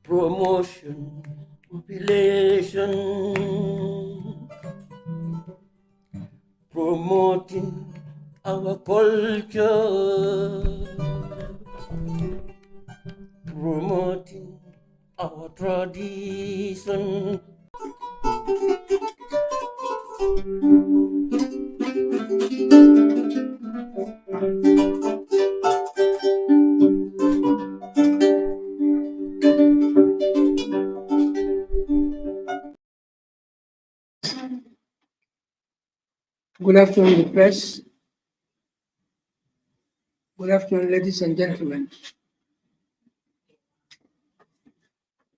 promotion, population, promoting our culture, promoting our tradition. Good afternoon, the press. Good afternoon, ladies and gentlemen.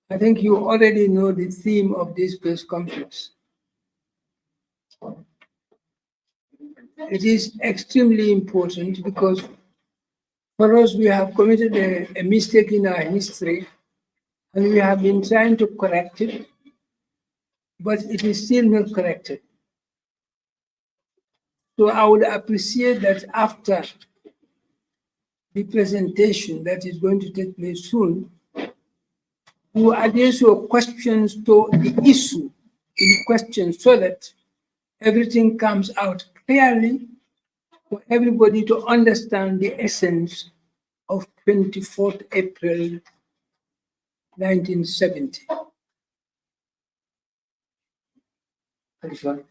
I think you already know the theme of this press conference. It is extremely important because for us, we have committed a mistake in our history and we have been trying to correct it, but it is still not corrected. So I would appreciate that after the presentation that is going to take place soon, you address your questions to the issue in question so that everything comes out clearly for everybody to understand the essence of 24th April 1970. Halifa.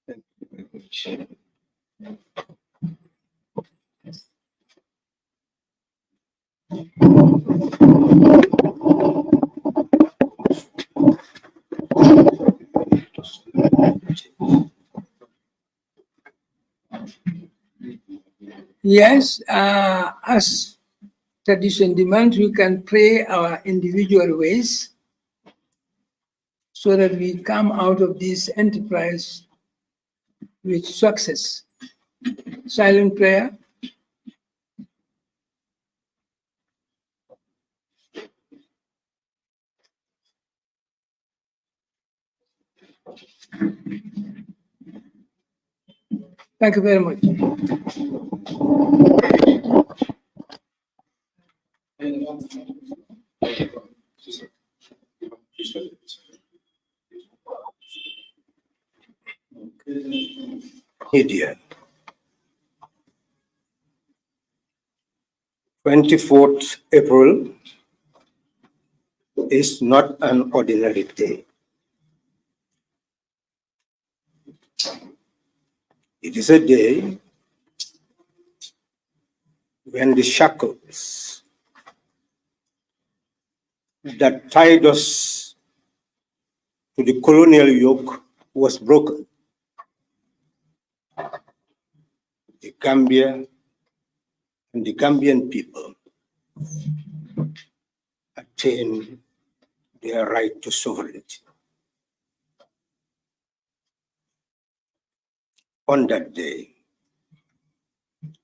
Thank you very much. Yes, as tradition demands, we can pray our individual ways so that we come out of this enterprise with success. Silent prayer. Thank you very much. Sidia. 24th April is not an ordinary day. It is a day when the shackles that tied us to the colonial yoke was broken. The Gambia and the Gambian people attained their right to sovereignty. On that day,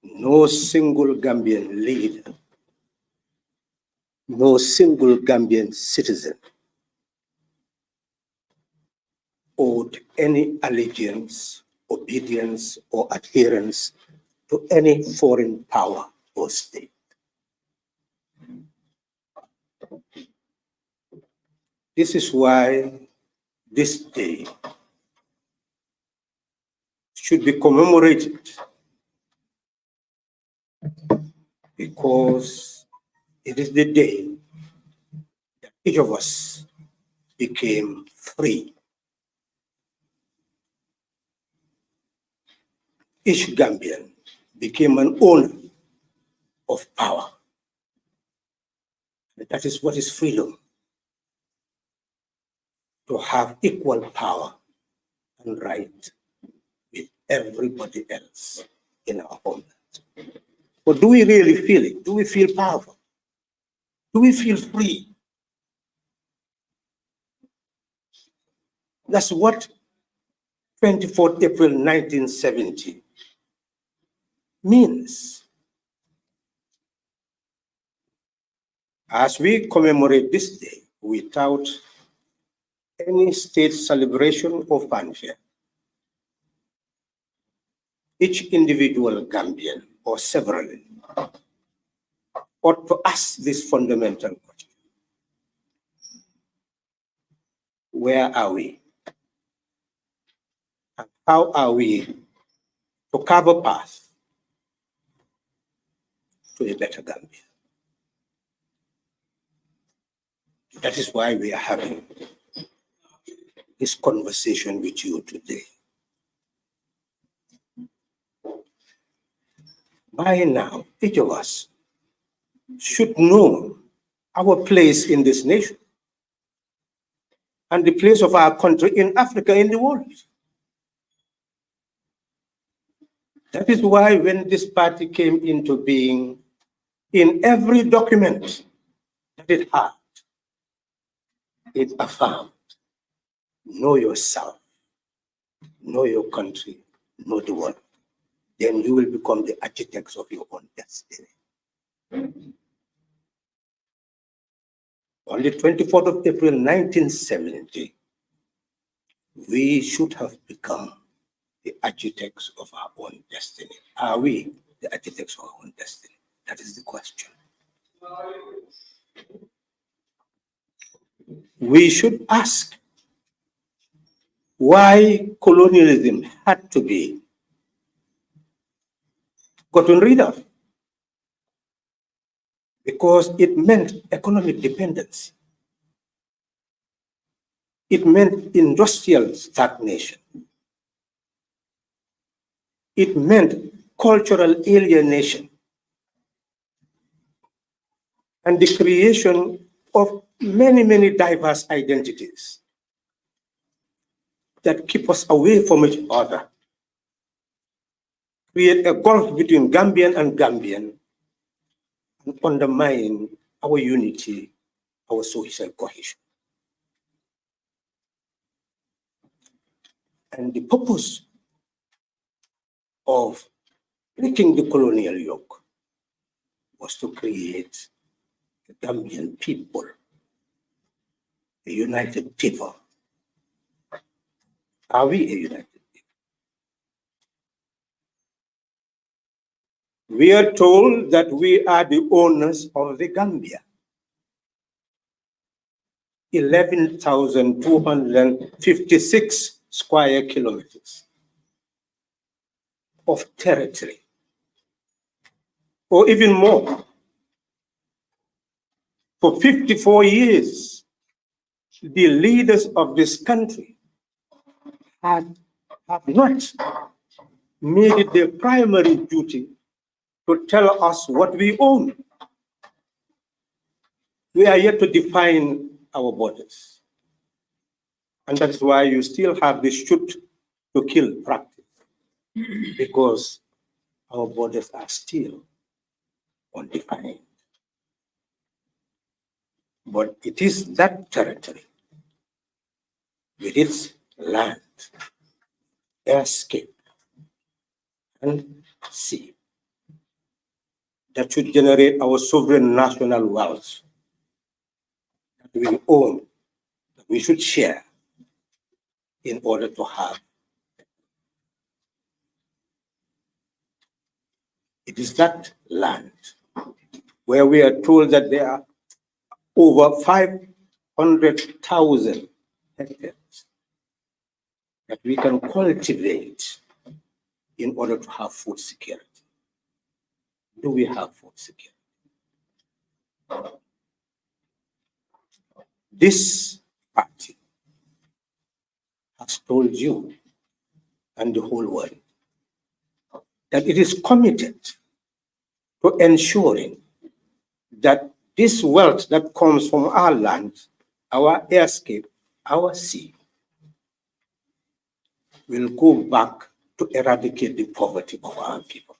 no single Gambian leader, no single Gambian citizen owed any allegiance, obedience, or adherence to any foreign power or state. This is why this day should be commemorated, because it is the day that each of us became free. Each Gambian became an owner of power. And that is what is freedom. To have equal power and right with everybody else in our homeland. But do we really feel it? Do we feel powerful? Do we feel free? That's what 24th April 1970 means. As we commemorate this day without any state celebration or fanfare, each individual Gambian or severally, ought to ask this fundamental question. Where are we? And how are we to carve a path to a better Gambia? That is why we are having this conversation with you today. By now, each of us should know our place in this nation and the place of our country in Africa, in the world. That is why when this party came into being, in every document that it had, it affirmed, know yourself, know your country, know the world. Then you will become the architects of your own destiny. On the 24th of April, 1970, we should have become the architects of our own destiny. Are we the architects of our own destiny? That is the question. We should ask why colonialism had to be gotten rid of. Because it meant economic dependence. It meant industrial stagnation. It meant cultural alienation and the creation of many, many diverse identities that keep us away from each other, create a gulf between Gambian and Gambian, and undermine our unity, our social cohesion. And the purpose of breaking the colonial yoke was to create the Gambian people, a united people. Are we a united people? We are told that we are the owners of the Gambia. 11,256 square kilometers of territory, or even more. For 54 years, the leaders of this country have not made it their primary duty to tell us what we own. We are yet to define our borders. And that is why you still have this shoot to kill practice, because our borders are still undefined. But it is that territory with its land, airscape, and sea that should generate our sovereign national wealth that we own, that we should share in order to have. It is that land where we are told that there are over 500,000 hectares that we can cultivate in order to have food security. Do we have food security? This party has told you and the whole world that it is committed to ensuring that this wealth that comes from our land, our airscape, our sea, will go back to eradicate the poverty of our people.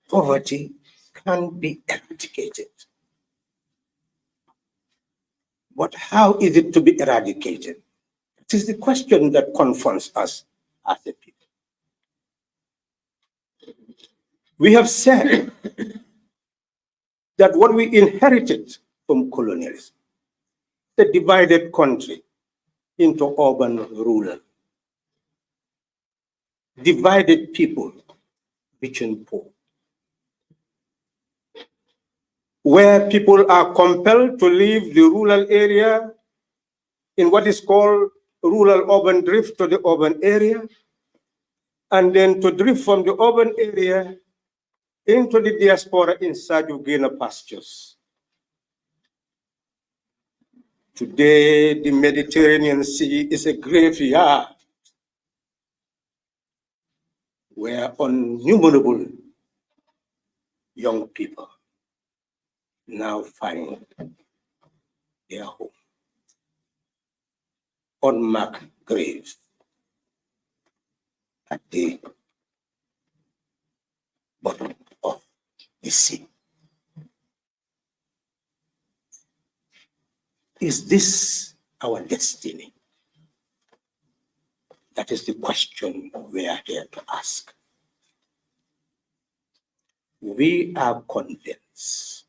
Poverty can be eradicated. But how is it to be eradicated? It is the question that confronts us as a people. We have said that what we inherited from colonialism, the divided country into urban, rural, divided people, rich and poor, where people are compelled to leave the rural area in what is called rural-urban drift to the urban area, and then to drift from the urban area into the diaspora in search of greener pastures. Today, the Mediterranean Sea is a graveyard where innumerable young people now find their home. Unmarked graves at the bottom of the sea. Is this our destiny? That is the question we are here to ask. We are convinced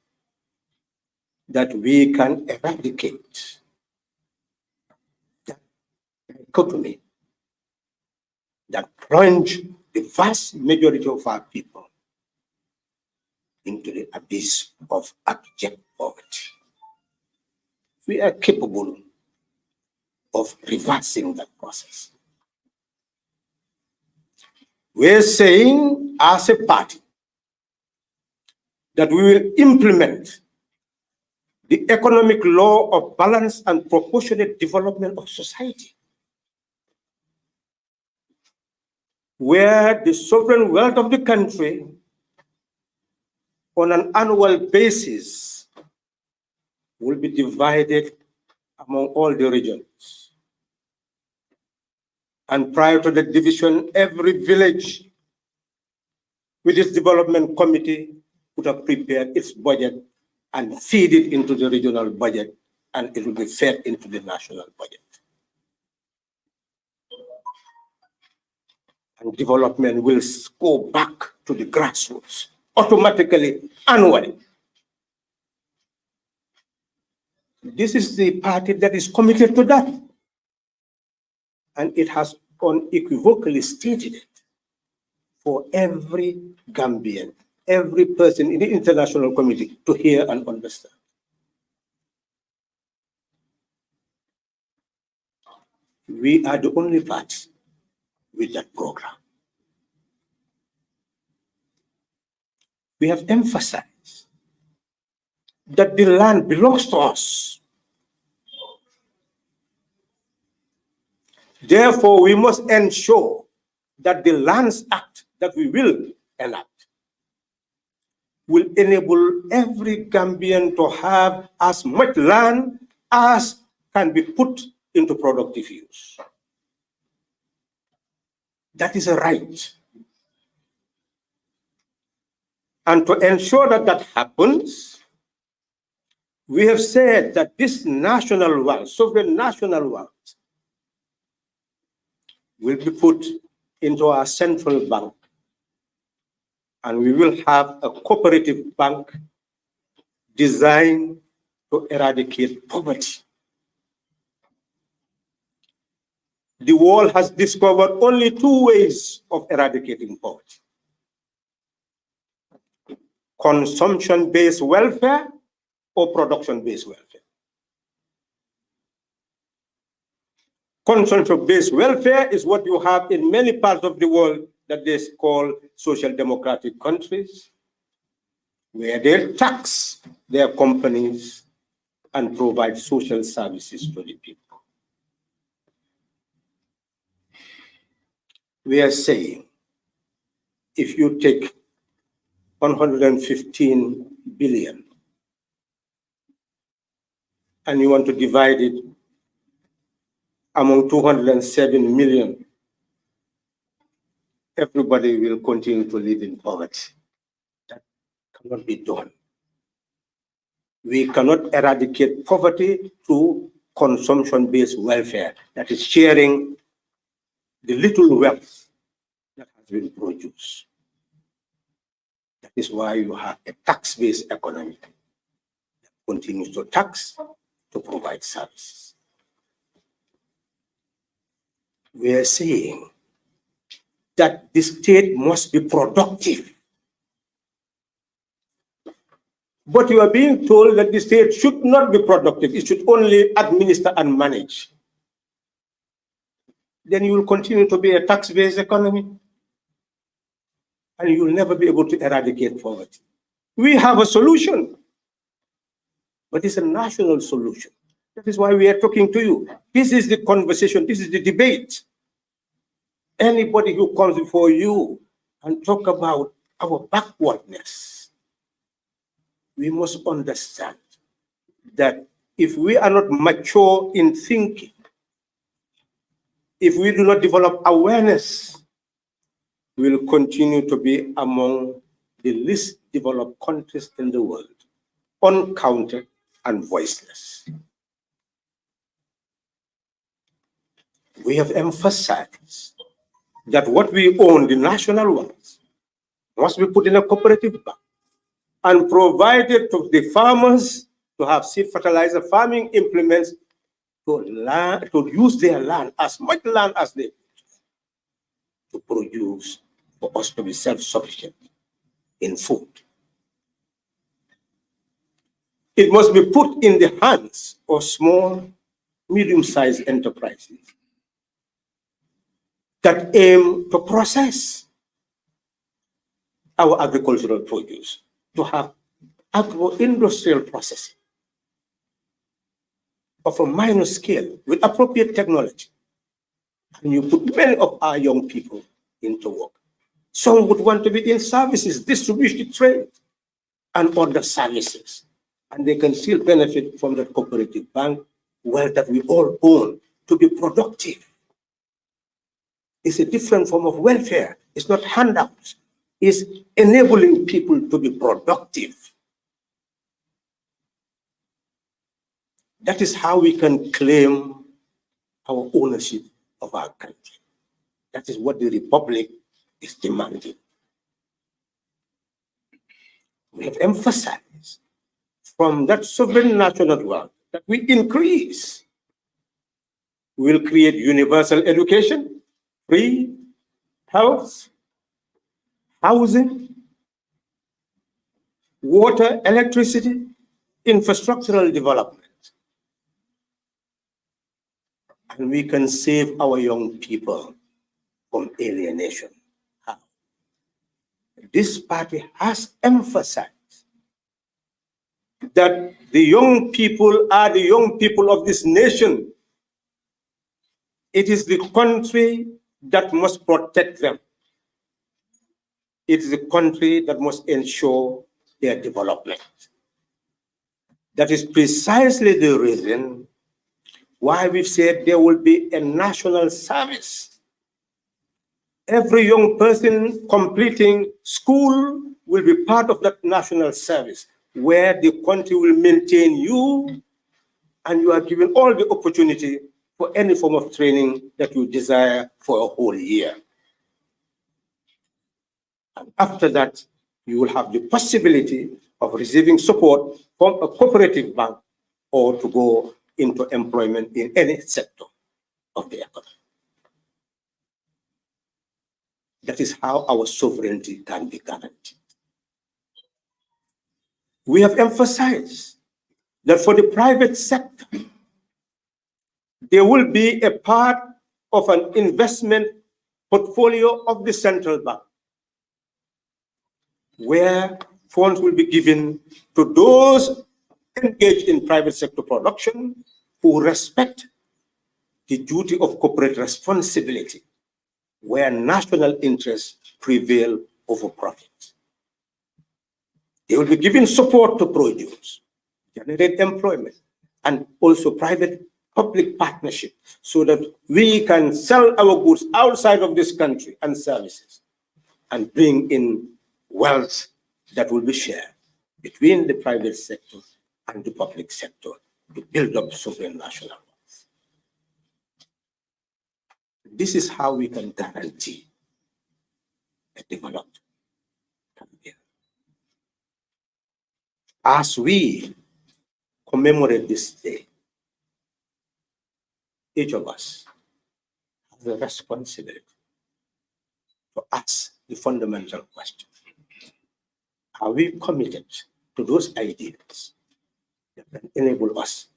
that we can eradicate that dichotomy that plunge the vast majority of our people into the abyss of abject poverty. We are capable of reversing that process. We're saying as a party that we will implement the economic law of balance and proportionate development of society, where the sovereign wealth of the country on an annual basis will be divided among all the regions. And prior to the division, every village with its development committee would have prepared its budget and feed it into the regional budget, and it will be fed into the national budget. And development will go back to the grassroots automatically, annually. This is the party that is committed to that. And it has unequivocally stated it for every Gambian, every person in the international community to hear and understand. We are the only party with that program. We have emphasized that the land belongs to us. Therefore, we must ensure that the Lands Act that we will enact will enable every Gambian to have as much land as can be put into productive use. That is a right. And to ensure that that happens, we have said that this national wealth, sovereign national wealth, will be put into our central bank, and we will have a cooperative bank designed to eradicate poverty. The world has discovered only two ways of eradicating poverty: consumption-based welfare or production-based welfare. Consumption-based welfare is what you have in many parts of the world that they call social democratic countries, where they tax their companies and provide social services to the people. We are saying, if you take 115 billion and you want to divide it among 207 million, everybody will continue to live in poverty. That cannot be done. We cannot eradicate poverty through consumption-based welfare, that is sharing the little wealth that has been produced. That is why you have a tax-based economy that continues to tax to provide services. We are saying that the state must be productive. But you are being told that the state should not be productive. It should only administer and manage. Then you will continue to be a tax-based economy, and you will never be able to eradicate poverty. We have a solution, but it's a national solution. That is why we are talking to you. This is the conversation, this is the debate. Anybody who comes before you and talk about our backwardness, we must understand that if we are not mature in thinking, if we do not develop awareness, we will continue to be among the least developed countries in the world, uncounted and voiceless. We have emphasized that what we own, the national wealth, must be put in a cooperative bank and provided to the farmers to have seed fertilizer, farming implements, to use their land, as much land as they to produce, for us to be self-sufficient in food. It must be put in the hands of small, medium-sized enterprises that aim to process our agricultural produce, to have agro-industrial processing of a minor scale with appropriate technology. And you put many of our young people into work. Some would want to be in services, distribution, trade, and other services. And they can still benefit from the cooperative bank wealth that we all own to be productive. It's a different form of welfare. It's not handouts. It's enabling people to be productive. That is how we can claim our ownership of our country. That is what the Republic is demanding. We have emphasized from that sovereign national wealth that we increase. We will create universal education, free health, housing, water, electricity, infrastructural development. And we can save our young people from alienation. How? This party has emphasized that the young people are the young people of this nation. It is the country that must protect them. It is the country that must ensure their development. That is precisely the reason why we've said there will be a national service. Every young person completing school will be part of that national service, where the country will maintain you and you are given all the opportunity for any form of training that you desire for a whole year. And after that, you will have the possibility of receiving support from a cooperative bank or to go into employment in any sector of the economy. That is how our sovereignty can be guaranteed. We have emphasized that for the private sector, there will be a part of an investment portfolio of the central bank, where funds will be given to those engaged in private sector production who respect the duty of corporate responsibility, where national interests prevail over profit. They will be given support to produce, generate employment, and also private-public partnership, so that we can sell our goods outside of this country and services and bring in wealth that will be shared between the private sector and the public sector to build up sovereign national wealth. This is how we can guarantee a developed Gambia. As we commemorate this day, each of us has a responsibility to ask the fundamental question. Are we committed to those ideals that can enable us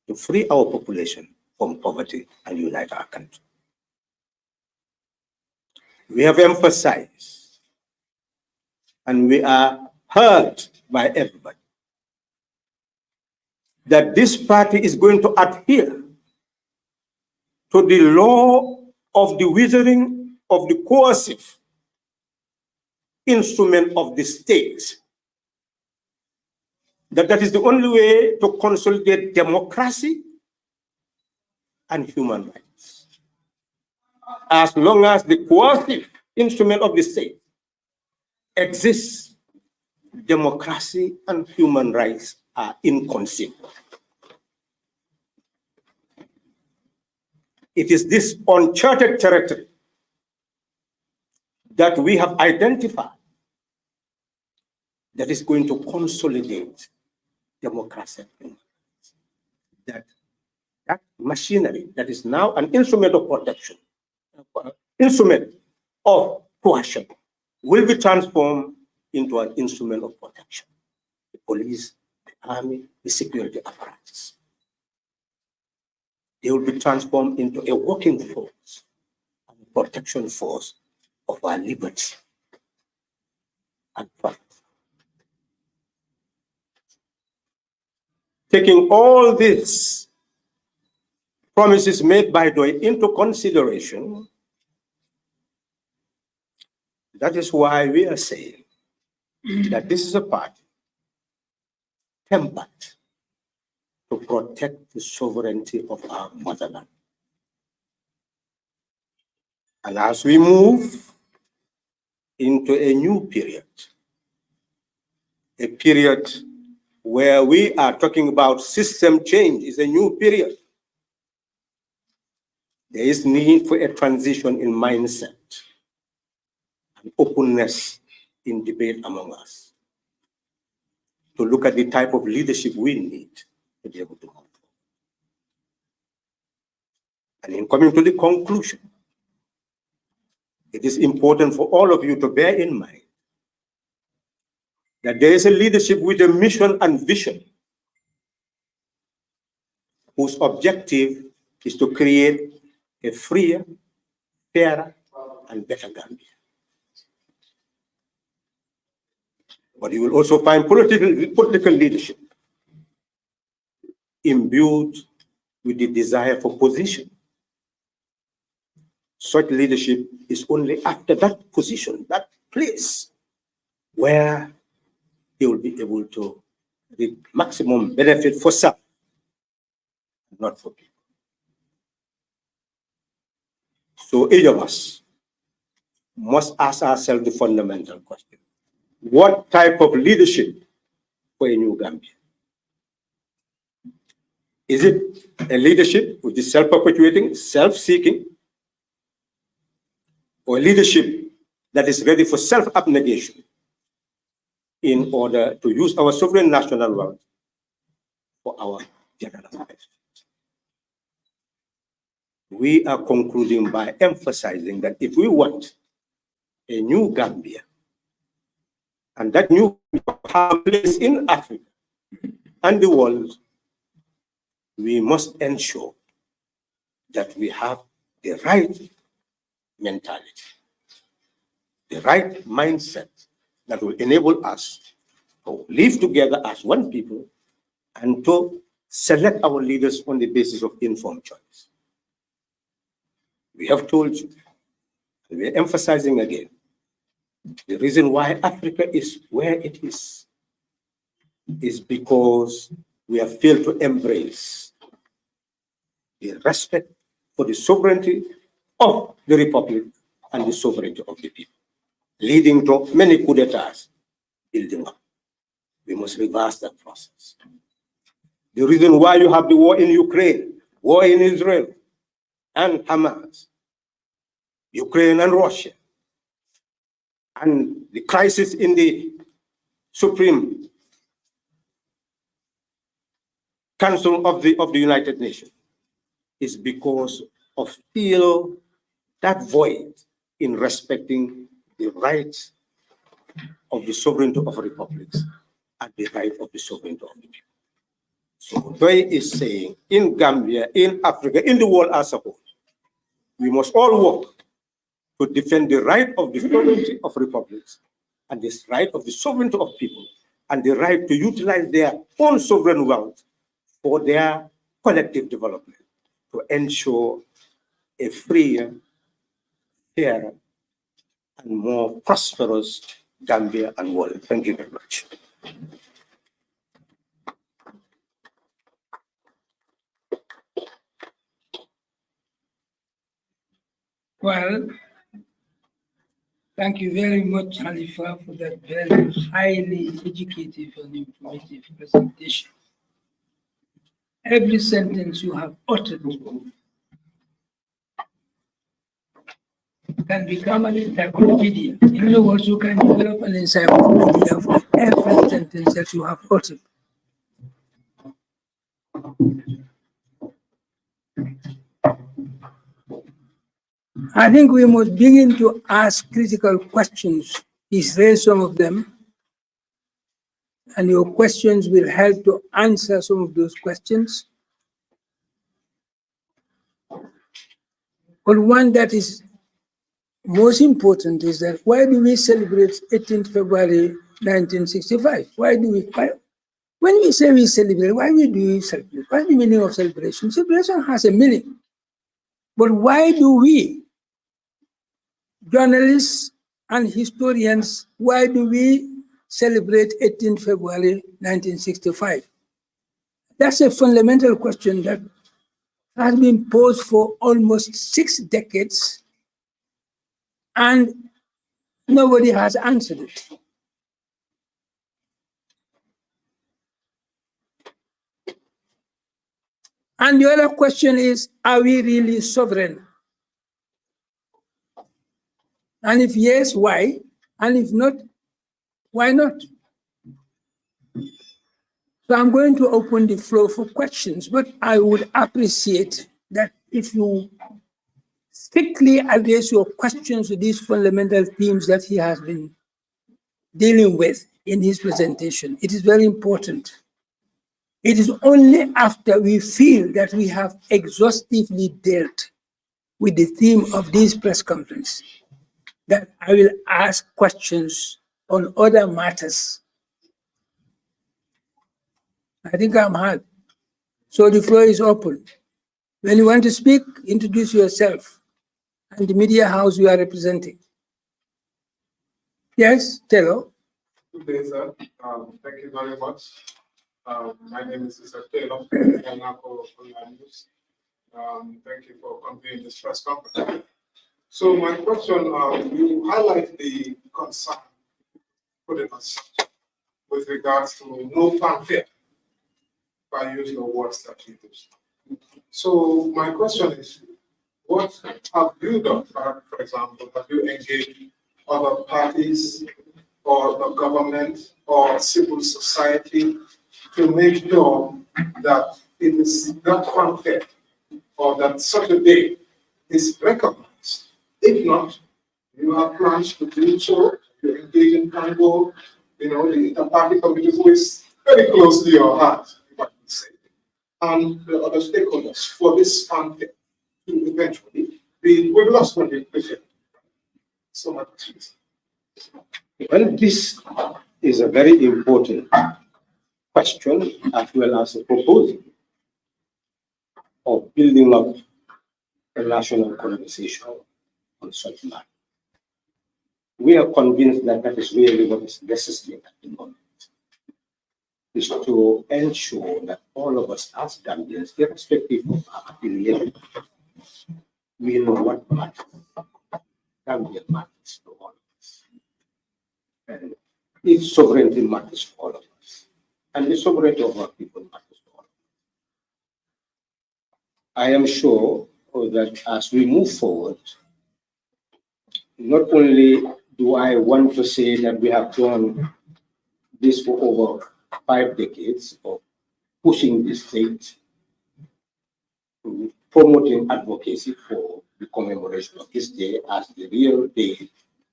to free our population from poverty and unite our country? We have emphasized, and we are heard by everybody, that this party is going to adhere to the law of the withering of the coercive instrument of the state. That is the only way to consolidate democracy and human rights. As long as the coercive instrument of the state exists, democracy and human rights are inconceivable. It is this uncharted territory that we have identified that is going to consolidate democracy. That machinery that is now an instrument of protection, instrument of coercion, will be transformed into an instrument of protection. The police, the army, the security apparatus. They will be transformed into a working force, a protection force of our liberty and profit. Taking all these promises made by Pdois into consideration, that is why we are saying that this is a party tempered to protect the sovereignty of our motherland. And as we move into a new period, a period where we are talking about system change, is a new period. There is need for a transition in mindset and openness in debate among us to look at the type of leadership we need to be able to move forward. And in coming to the conclusion, it is important for all of you to bear in mind that there is a leadership with a mission and vision whose objective is to create a freer, fairer, and better Gambia. But you will also find political leadership imbued with the desire for position. Such leadership is only after that position, that place, where they will be able to reap maximum benefit for some, not for people. So each of us must ask ourselves the fundamental question: what type of leadership for a new Gambia? Is it a leadership which is self-perpetuating, self-seeking, or a leadership that is ready for self-abnegation in order to use our sovereign national wealth for our general benefit? We are concluding by emphasizing that if we want a new Gambia, and that new place in Africa and the world, we must ensure that we have the right mentality, the right mindset that will enable us to live together as one people and to select our leaders on the basis of informed choice. We have told you, and we're emphasizing again, the reason why Africa is where it is because we have failed to embrace the respect for the sovereignty of the republic and the sovereignty of the people, leading to many coups d'etats building up. We must reverse that process. The reason why you have the war in Ukraine, war in Israel and Hamas, Ukraine and Russia, and the crisis in the Supreme Council of the United Nations is because of still that void in respecting the rights of the sovereignty of republics and the right of the sovereignty of the people. So Pdois is saying in Gambia, in Africa, in the world as a whole, we must all work to defend the right of the sovereignty of republics and the right of the sovereignty of people and the right to utilize their own sovereign wealth for their collective development to ensure a freer, fairer, and more prosperous Gambia and world. Thank you very much. Well, thank you very much, Halifa, for that very highly educative and informative presentation. Every sentence you have uttered can become an encyclopedia. In other words, you can develop an encyclopedia for every sentence that you have uttered. I think we must begin to ask critical questions. He's raised some of them, and your questions will help to answer some of those questions. But one that is most important is that why do we celebrate 18th February 1965? When we say we celebrate, why do we celebrate? What's the meaning of celebration? Celebration has a meaning. But why do we, journalists and historians, why do we celebrate 18th February 1965? That's a fundamental question that has been posed for almost 6 decades, and nobody has answered it. And the other question is, are we really sovereign? And if yes, why? And if not, why not? So I'm going to open the floor for questions, but I would appreciate that if you strictly address your questions to these fundamental themes that he has been dealing with in his presentation. It is very important. It is only after we feel that we have exhaustively dealt with the theme of this press conference that I will ask questions on other matters. I think I'm hard. So the floor is open. When you want to speak, introduce yourself and the media house you are representing. Yes, Telo. Good day, sir. Thank you very much. My name is Mr. Taylor from Online News. Thank you for convening this press conference. So my question, you highlight the concern put in us with regards to no fanfare by using the words that you use. So my question is, what have you done? For example, have you engaged other parties or the government or civil society to make sure that it is not fanfare or that such a day is recognized? If not, you have plans to do so, you engage in Congo, the inter-party committee who is very close to your heart, if I can say, and the other stakeholders for this fanfare to eventually be, we've lost one vision. So much. Well, this is a very important question as well as a proposal of building up a national conversation on such matter. We are convinced that that is really what is necessary at the moment, is to ensure that all of us as Gambians, irrespective of our affiliation, we know what matters. Gambia matters to all of us. And its sovereignty matters to all of us. And the sovereignty of our people matters to all of us. I am sure that as we move forward, not only do I want to say that we have done this for over 5 decades of pushing the state, promoting advocacy for the commemoration of this day as the real day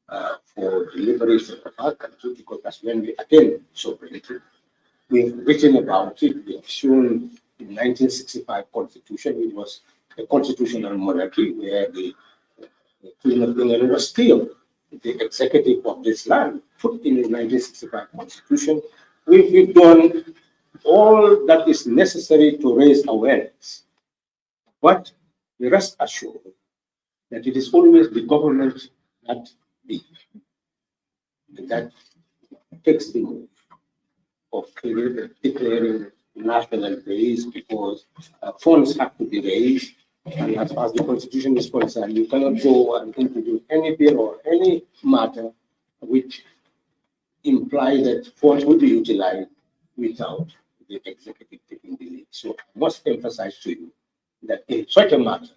for the liberation of our country, because that's when we attained sovereignty. We've written about it. We have shown the 1965 Constitution, which was a constitutional monarchy where the Queen of England was still the executive of this land, put in the 1965 Constitution. We've done all that is necessary to raise awareness. But we rest assured that it is always the government that takes the move of declaring national days, because funds have to be raised. And as far as the Constitution is concerned, you cannot go and introduce any bill or any matter which implies that funds will be utilized without the executive taking the lead. So I must emphasize to you that in such a matter,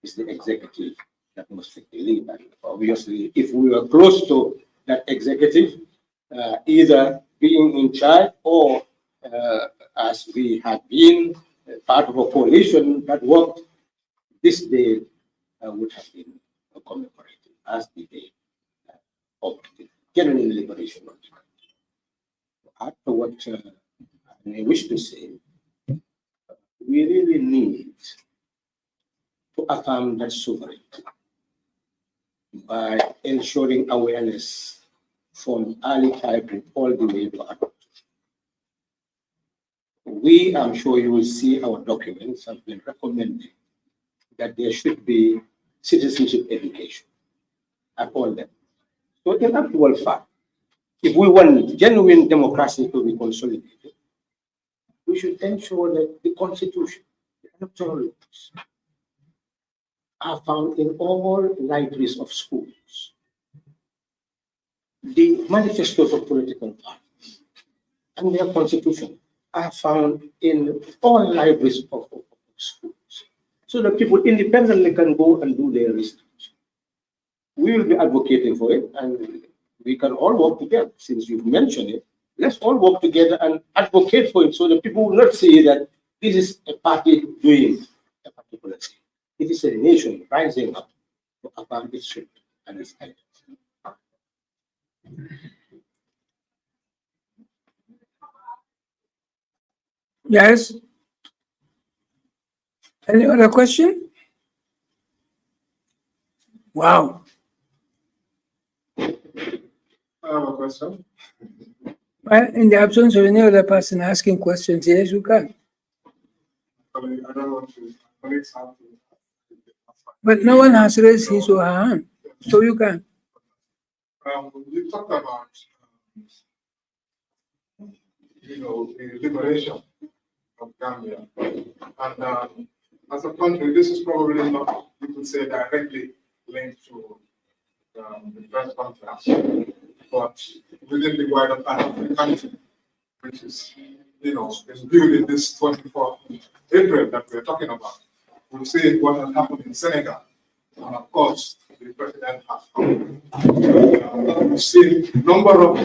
it's the executive that must take the lead. And obviously, if we were close to that executive, either being in charge or as we have been part of a coalition that worked, this day would have been commemorated as the day of the genuine liberation of the country. After what I wish to say, we really need to affirm that sovereignty by ensuring awareness from early childhood all the way to adulthood. We, I'm sure you will see our documents, have been recommending that there should be citizenship education at all levels. So in actual fact, if we want genuine democracy to be consolidated, we should ensure that the Constitution, the electoral laws, are found in all libraries of schools. The manifestos of political parties and their constitution are found in all libraries of schools, so that people independently can go and do their research. We will be advocating for it, and we can all work together. Since you've mentioned it, let's all work together and advocate for it, so that people will not say that this is a party doing a particular thing. It is a nation rising up to affirm its truth and its identity. Yes. Any other question? Wow. I have a question. Well, in the absence of any other person asking questions, yes, you can. I don't want to. Colleagues have to. But no one has raised his or her hand, so you can. You talked about, the liberation of Gambia, and as a country, this is probably not, you could say, directly linked to the first conference, but within the wider part of the country, which is, is viewed in this 24th April that we're talking about. We've seen what has happened in Senegal, and of course, the president has come. We've seen a number of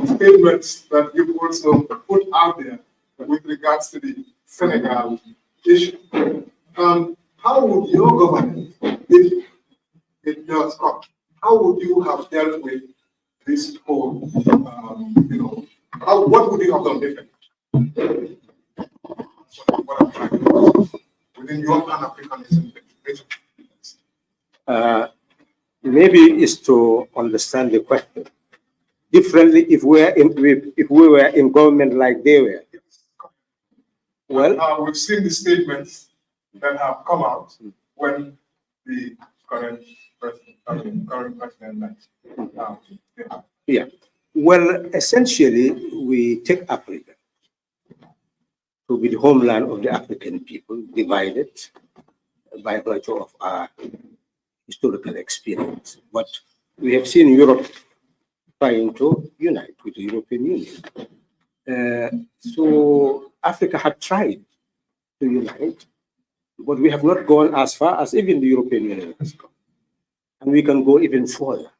statements that you've also put out there with regards to the Senegal issue. How would your government, if it does come, how would you have dealt with this whole, what would you have done differently? What I'm trying to do within your Pan-Africanism. Maybe is to understand the question differently. If we were in government like they were, well, we've seen the statements that have come out when the current president, yeah. Well, essentially, we take Africa to be the homeland of the African people, divided by virtue of our historical experience. But we have seen Europe trying to unite with the European Union. So Africa had tried to unite, but we have not gone as far as even the European Union has gone. And we can go even further.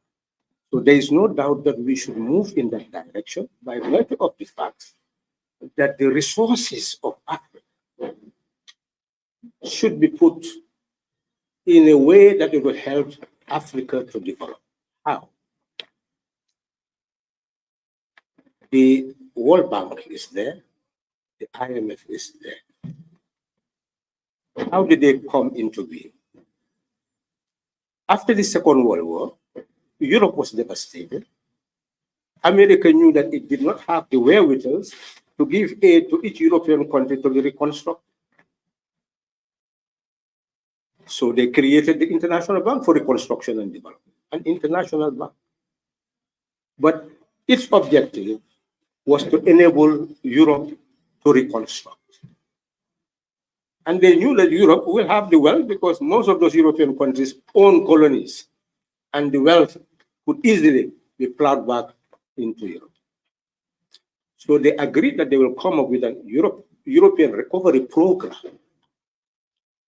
So there is no doubt that we should move in that direction by virtue of the fact that the resources of Africa should be put in a way that it will help Africa to develop. How? The World Bank is there, the IMF is there. How did they come into being? After the Second World War, Europe was devastated. America knew that it did not have the wherewithal to give aid to each European country to be reconstructed. So they created the International Bank for Reconstruction and Development, an international bank. But its objective was to enable Europe to reconstruct. And they knew that Europe will have the wealth because most of those European countries own colonies, and the wealth could easily be plowed back into Europe. So they agreed that they will come up with a European recovery program,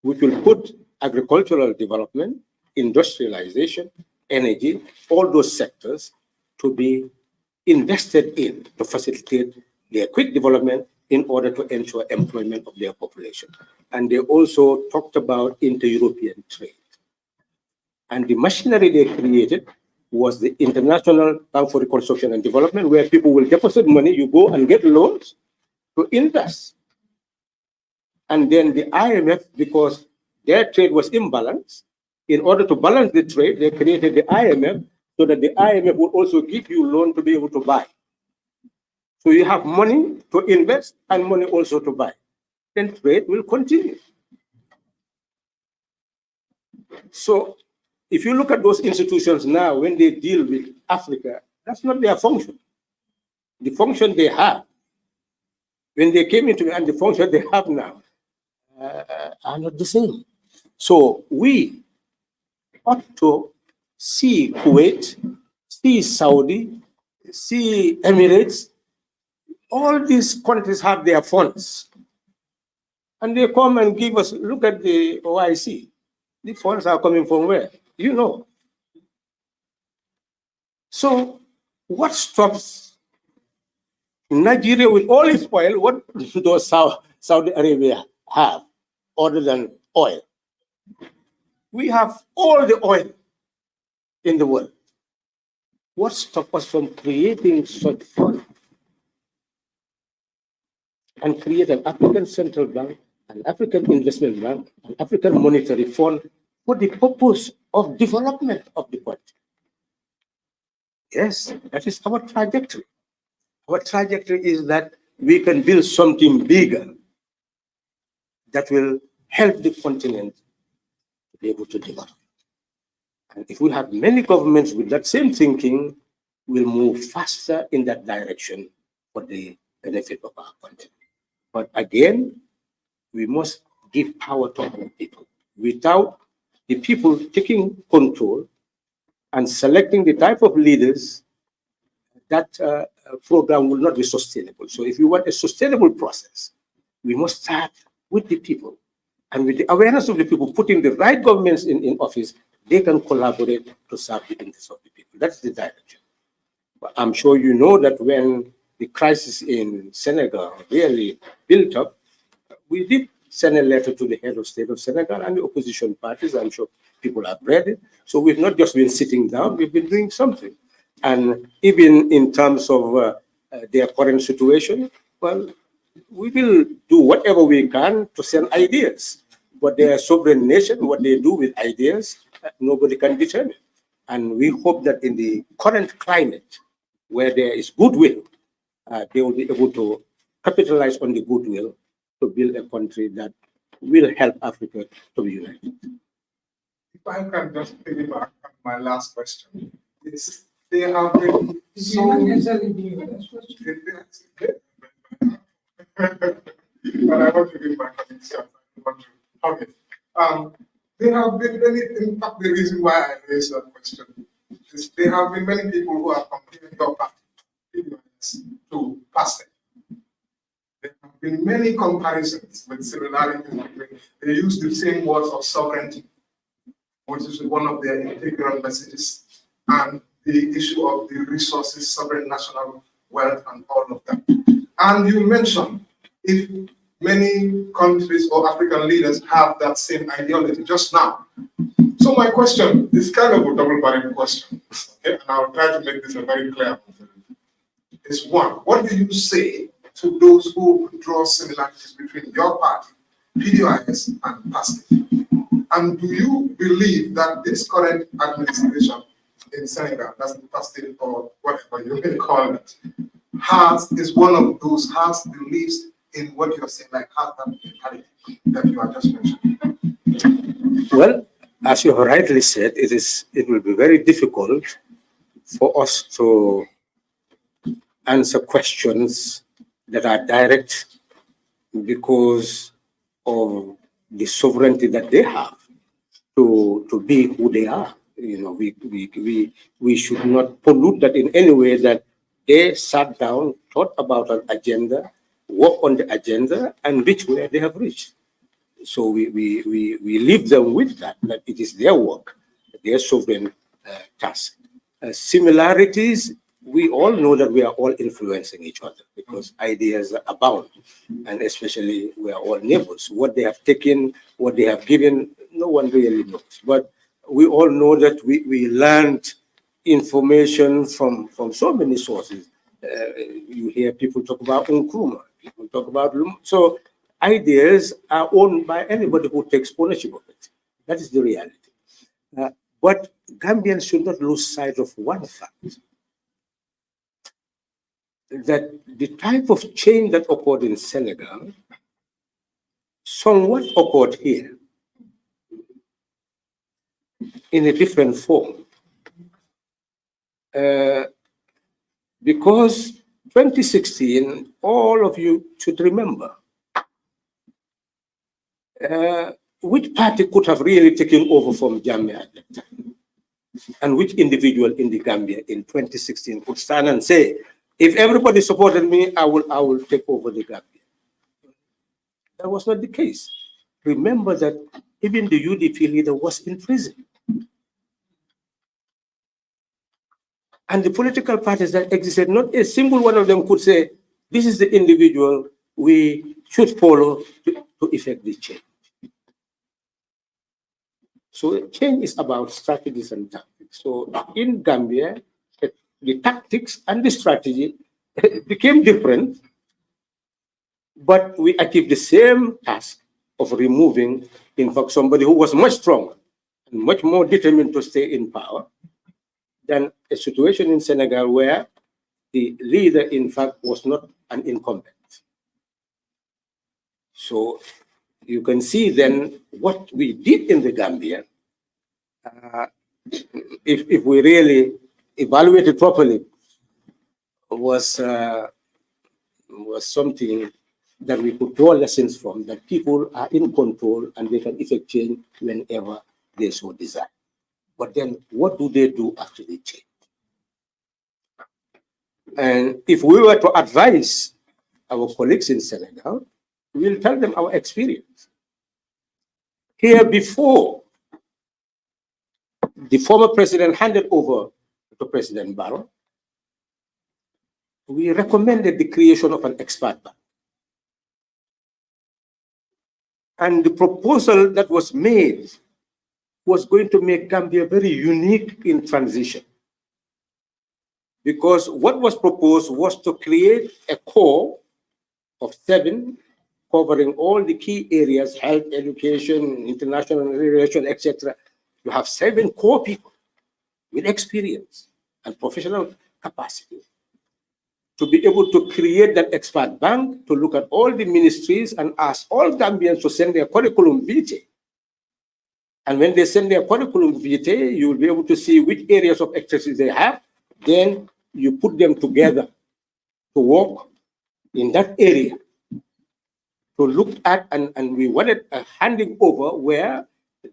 which will put agricultural development, industrialization, energy, all those sectors to be invested in to facilitate their quick development in order to ensure employment of their population. And they also talked about inter-European trade. And the machinery they created was the International Bank for Reconstruction and Development, where people will deposit money, you go and get loans to invest. And then the IMF, because their trade was imbalanced, in order to balance the trade, they created the IMF so that the IMF would also give you loan to be able to buy. So you have money to invest and money also to buy. Then trade will continue. So if you look at those institutions now, when they deal with Africa, that's not their function. The function they have, when they came into it, and the function they have now, are not the same. So we ought to see Kuwait, see Saudi, see Emirates. All these countries have their funds. And they come and give us, look at the OIC. The funds are coming from where? You know. So what stops Nigeria with all its oil? What does Saudi Arabia have other than oil? We have all the oil in the world. What stops us from creating such fund and create an African Central Bank, an African Investment Bank, an African Monetary Fund for the purpose of development of the country? Yes, that is our trajectory. Our trajectory is that we can build something bigger that will help the continent to be able to develop. And if we have many governments with that same thinking, we'll move faster in that direction for the benefit of our country. But again, we must give power to our people. Without the people taking control and selecting the type of leaders, that program will not be sustainable. So if you want a sustainable process, we must start with the people. And with the awareness of the people, putting the right governments in office, they can collaborate to serve the interests of the people. That's the direction. But I'm sure you know that when the crisis in Senegal really built up, we did send a letter to the head of state of Senegal and the opposition parties. I'm sure people have read it. So we've not just been sitting down, we've been doing something. And even in terms of their current situation, well, we will do whatever we can to send ideas. But they are a sovereign nation, what they do with ideas, nobody can determine. And we hope that in the current climate, where there is goodwill, they will be able to capitalize on the goodwill to build a country that will help Africa to be united. If I can just piggyback on my last question, it's, they have been so. But I want to give my comments. Okay. There have been many, in fact, the reason why I raised that question is there have been many people who have compared your party to past. There have been many comparisons with similarities. They use the same words of sovereignty, which is one of their integral messages, and the issue of the resources, sovereign national wealth, and all of that. And you mentioned if many countries or African leaders have that same ideology just now. So my question is kind of a double-barrel question, okay? And I'll try to make this a very clear one. is one. What do you say to those who draw similarities between your party, Pdois, and PASTEF? And do you believe that this current administration in Senegal, that's the PASTEF or whatever you may call it, is one of those, has beliefs in what you're saying, like has that mentality that you are just mentioning? Well, as you have rightly said, it will be very difficult for us to answer questions that are direct because of the sovereignty that they have to be who they are. You know, we should not pollute that in any way that they sat down, thought about an agenda, work on the agenda, and reach where they have reached. So we leave them with that it is their work, their sovereign task. Similarities, we all know that we are all influencing each other because ideas abound, and especially we are all neighbors. What they have taken, what they have given, no one really knows. But we all know that we learned information from so many sources. You hear people talk about Nkrumah, people talk about so ideas are owned by anybody who takes ownership of it. That is the reality. But Gambians should not lose sight of one fact, that the type of change that occurred in Senegal somewhat occurred here in a different form. Because 2016, all of you should remember, which party could have really taken over from Gambia at that time? And which individual in the Gambia in 2016 could stand and say, if everybody supported me, I will take over the Gambia? That was not the case. Remember that even the UDP leader was in prison. And the political parties that existed, not a single one of them could say, this is the individual we should follow to effect the change. So change is about strategies and tactics. So in Gambia, the tactics and the strategy became different, but we achieved the same task of removing, in fact, somebody who was much stronger and much more determined to stay in power than a situation in Senegal where the leader, in fact, was not an incumbent. So you can see then what we did in the Gambia. If we really evaluate it properly, was something that we could draw lessons from, that people are in control and they can effect change whenever they so desire. But then what do they do after they change? And if we were to advise our colleagues in Senegal, we'll tell them our experience. Here before the former president handed over to President Barrow, we recommended the creation of an expert bank. And the proposal that was made was going to make Gambia very unique in transition. Because what was proposed was to create a core of 7 covering all the key areas, health, education, international relations, etc. You have 7 core people with experience and professional capacity to be able to create that expert bank, to look at all the ministries and ask all Gambians to send their curriculum vitae. And when they send their curriculum vitae, you will be able to see which areas of expertise they have. Then you put them together to work in that area, to look at, and we wanted a handing over where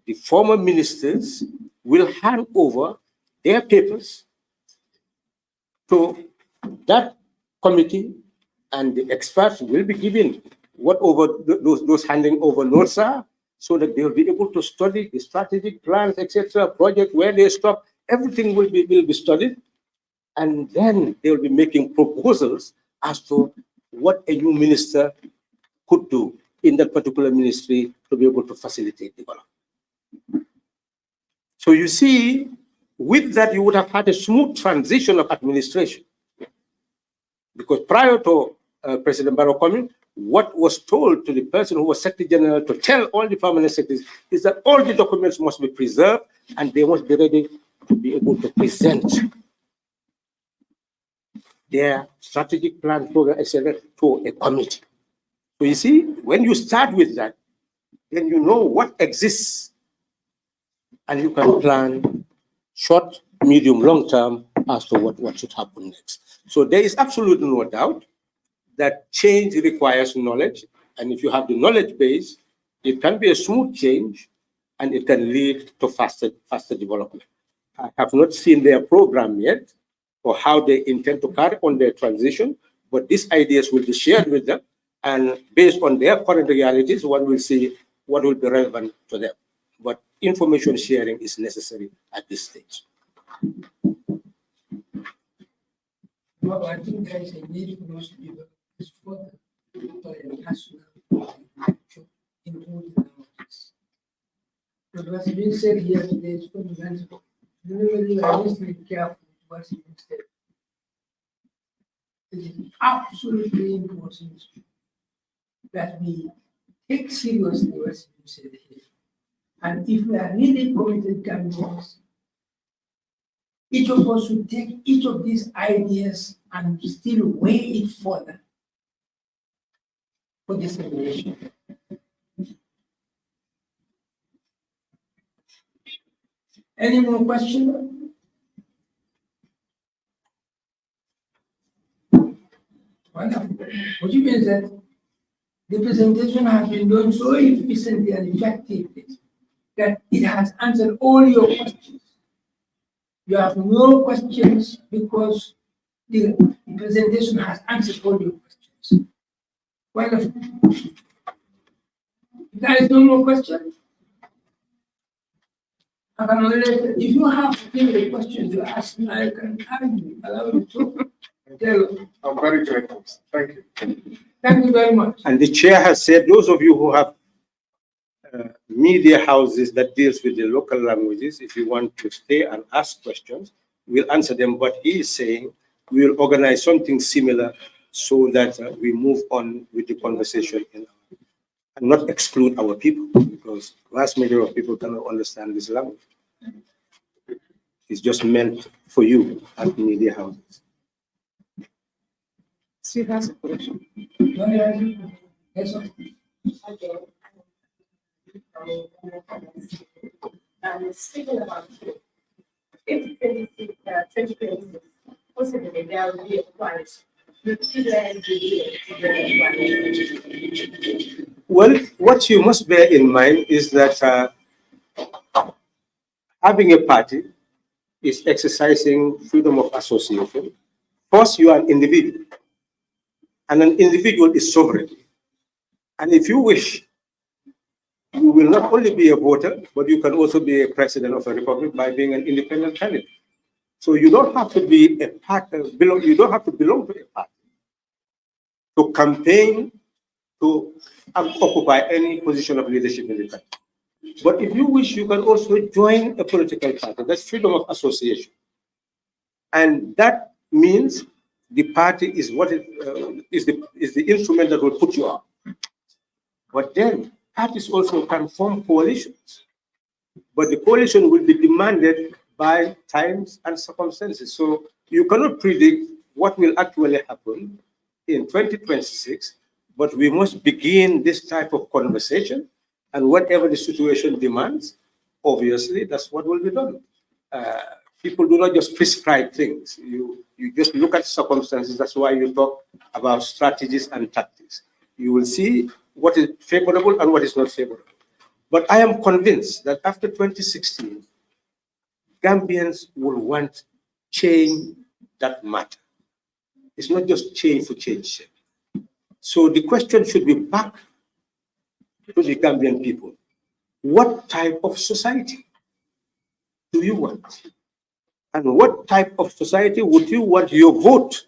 the former ministers will hand over their papers to that committee, and the experts will be given whatever those handing over notes are, so that they will be able to study the strategic plans, etc., project, where they stop, everything will be studied, and then they will be making proposals as to what a new minister could do in that particular ministry to be able to facilitate development. So you see, with that, you would have had a smooth transition of administration. Because prior to President Barrow coming, what was told to the person who was Secretary General to tell all the permanent secretaries is that all the documents must be preserved and they must be ready to be able to present their strategic plan, program, etc., to a committee. So you see, when you start with that, then you know what exists and you can plan short, medium, long term as to what should happen next. So there is absolutely no doubt that change requires knowledge. And if you have the knowledge base, it can be a smooth change and it can lead to faster development. I have not seen their program yet or how they intend to carry on their transition, but these ideas will be shared with them. And based on their current realities, one will see what will be relevant to them. But information sharing is necessary at this stage. Well, I think there is a need for us to develop this further to a national including languages. But what's been said here today is fundamental. Really, we are listening carefully to what's been said. It is absolutely important that we take seriously what's been said here. And if we are really committed candidates, each of us should take each of these ideas and still weigh it further for dissemination. Any more questions? Wonderful. Which means that the presentation has been done so efficiently and effectively that it has answered all your questions. You have no questions because the presentation has answered all your questions. Wonderful. If there is no more questions, I can only, if you have any questions to ask, I can allow you to tell. I'm very grateful. Thank you. Thank you very much. And the chair has said, those of you who have media houses that deals with the local languages, if you want to stay and ask questions, we'll answer them. But he is saying we'll organize something similar so that we move on with the conversation and not exclude our people, because vast majority of people cannot understand this language. It's just meant for you at media houses. She has a question. Yes, sir. Speaking about if 2026, possibly there will be a price. Well, what you must bear in mind is that having a party is exercising freedom of association. First, you are an individual, and an individual is sovereign. And if you wish, you will not only be a voter, but you can also be a president of a republic by being an independent candidate. So you don't have to be a party, you don't have to belong to a party to campaign to occupy any position of leadership in the country. But if you wish, you can also join a political party. That's freedom of association. And that means the party is what is the instrument that will put you up. But then parties also can form coalitions. But the coalition will be demanded by times and circumstances. So you cannot predict what will actually happen in 2026, but we must begin this type of conversation, and whatever the situation demands, obviously, that's what will be done. People do not just prescribe things. You just look at circumstances. That's why you talk about strategies and tactics. You will see what is favorable and what is not favorable. But I am convinced that after 2016, Gambians will want change that matter. It's not just change for change's sake. So the question should be back to the Gambian people. What type of society do you want? And what type of society would you want your vote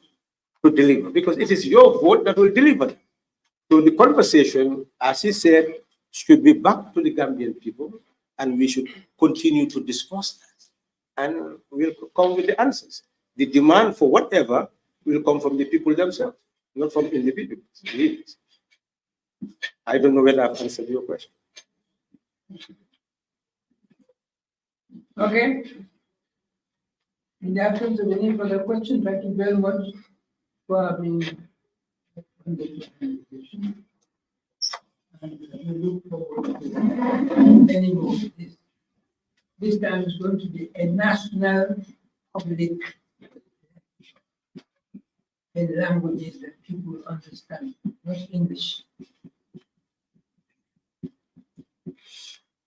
to deliver? Because it is your vote that will deliver. So the conversation, as he said, should be back to the Gambian people, and we should continue to discuss that. And we'll come with the answers. The demand for whatever will come from the people themselves, not from individuals. Leaders. I don't know whether I've answered your question. Okay. In the absence of any further questions, thank you very much for having on the presentation. And we look forward to many more of this. This time is going to be a national public in languages that people understand, not English.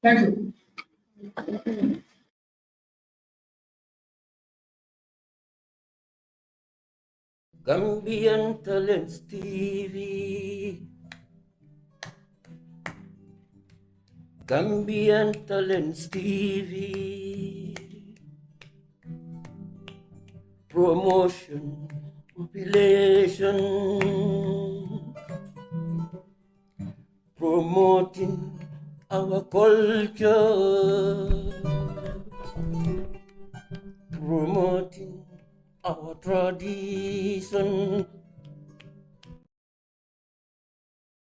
Thank you. Gambian Talents TV. Gambian Talents TV. Promotion, population, promoting our culture, promoting our tradition,